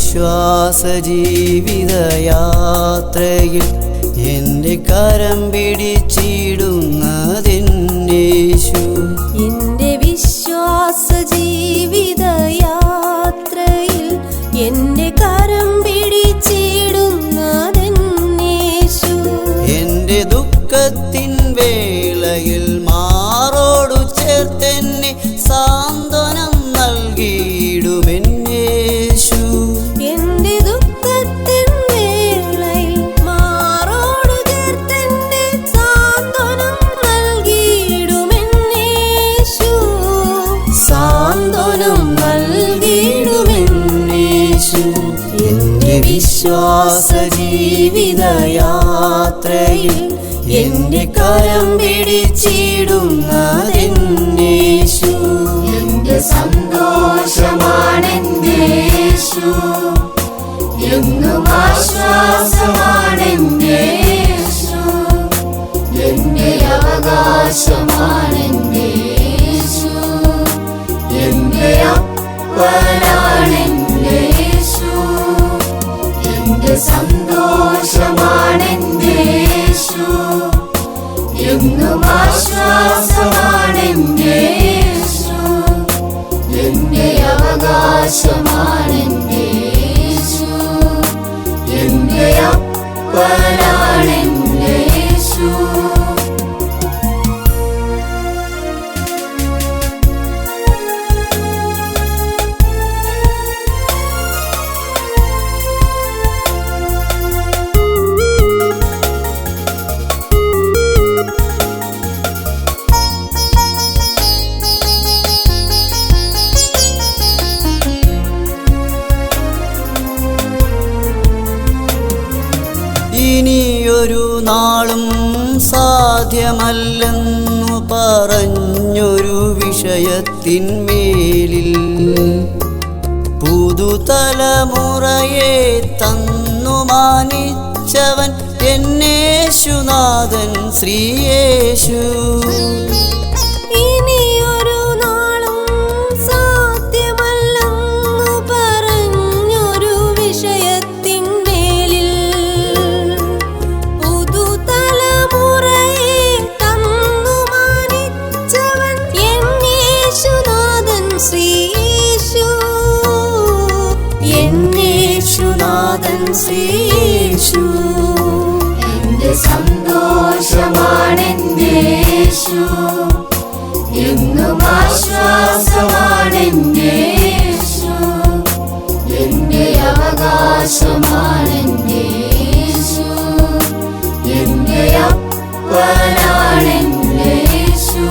വിശ്വാസ ജീവിതയാത്രയിൽ എൻ്റെ കരം പിടിച്ചിടുന്നതെന്നേശു. എൻ്റെ വിശ്വാസ ജീവിതയാത്രയിൽ എൻ്റെ കരം പിടിച്ചിടുന്നതെന്നേശു. എൻ്റെ ദുഃഖത്തിൻ വേളയിൽ മാറോടു ചേർത്തെന്നെ സാന്ത്വനം നൽകിയിടുമെന്നേശു. എൻ്റെ ദുഃഖത്തിൻ വേളയിൽ മാറോടു ചേർത്തെന്നെ സാന്ത്വനം നൽകിയിടുമെന്നേശു. സാന്ത്വനം നൽകിയിടുമെന്നേശു. എൻ്റെ വിശ്വാസ ജീവിതയാത്രയിൽ എൻ്റെ കരം പിടിച്ചിടുന്നതെന്നേശു. എൻ്റെ സന്തോഷമാണെന്നേശു, എന്നും ആശ്വാസമാണെന്നേശു. എൻ്റെ അവകാശമാണെന്നേശു, എൻ്റെ അപ്പനാണെന്നേശു. എൻ്റെ സന്തോഷമാണെന്നേശു, എന്നും ആശ്വാസമാണെന്നേശു. എൻ്റെ അവകാശമാണെന്നേശു, എൻ്റെ അപ്പനാണെന്നേശു. ഇനിയൊരു നാളും സാധ്യമല്ലെന്നു പറഞ്ഞൊരു വിഷയത്തിന്മേലിൽ പുതുതലമുറയെ തന്നു മാനിച്ചവൻ എന്നേശുനാഥൻ ശ്രീയേശു. ഇനിയൊരു നാളും സാധ്യമല്ലെന്നു പറഞ്ഞൊരു വിഷയത്തിന്മേലിൽ പുതുതലമുറയെ തന്നു മാനിച്ചവൻ എന്നേശുനാഥൻ ശ്രീയേശു. എന്നേശുനാഥൻ ശ്രീയേശു. എൻ്റെ സന്തോഷമാണെന്നേശു, എന്നും ആശ്വാസമാണെന്നേശു. എൻ്റെ അവകാശമാണെന്നേശു, എൻ്റെ അപ്പനാണെന്നേശു.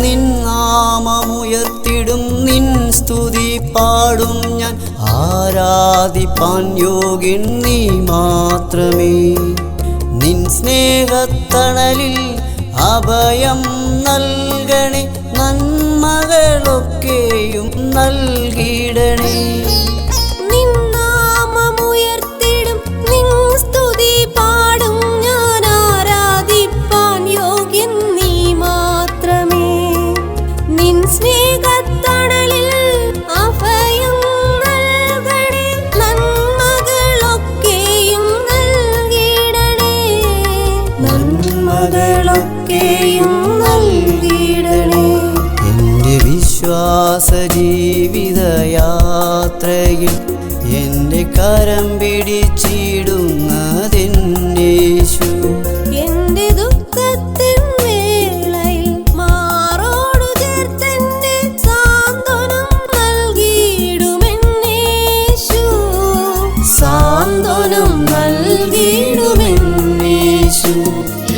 നിൻ നാമമുയർത്തിടും, നിൻ സ്തുതി പാടും ഞാൻ. ആരാധിപ്പാൻ യോഗ്യൻ നീ മാത്രമേ. നിൻ സ്നേഹത്തണലിൽ അഭയം നൽകണേ, നന്മകളൊക്കെയും നൽകിയിടണേ. നിൻ നാമമുയർത്തിടും, നിൻ സ്തുതി പാടും ഞാൻ. ആരാധിപ്പാൻ യോഗ്യൻ നീ മാത്രമേ. നിൻ സ്നേഹത്തണലിൽ അഭയം നൽകണേ, നന്മകളൊക്കെയും നൽകിയിടണേ. നന്മകളൊക്കെയും നൽകിയിടണേ. എൻ്റെ വിശ്വാസ ജീവിതയാത്രയിൽ എൻ്റെ കരം പിടിച്ചിടുന്നതെന്നേശു. എൻ്റെ ദുഃഖത്തിൻ വേളയിൽ മാറോടു ചേർത്തെന്നെ സാന്ത്വനം നൽകിയിടുമെന്നേശു. സാന്ത്വനം നൽകിയിടുമെന്നേശു.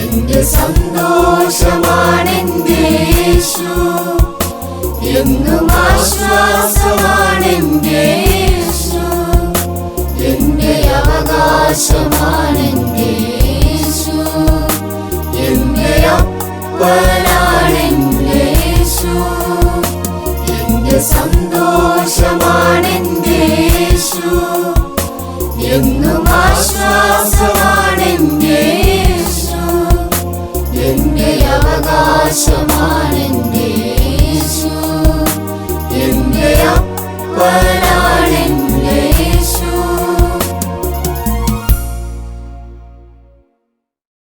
എൻ്റെ സന്തോഷമാണെന്നേശു, എന്നും ആശ്വാസമാണെന്നേശു. അവകാശമാണെന്റെ യേശു, എന്റെ അപ്പനാണെന്റെ യേശു, എന്റെ സന്തോഷമാണെന്റെ യേശു, എന്നും ആശ്വാസമാണെന്റെ യേശു, എന്റെ അവകാശമാണെന്റെ യേശു, എന്റെ അപ്പൻ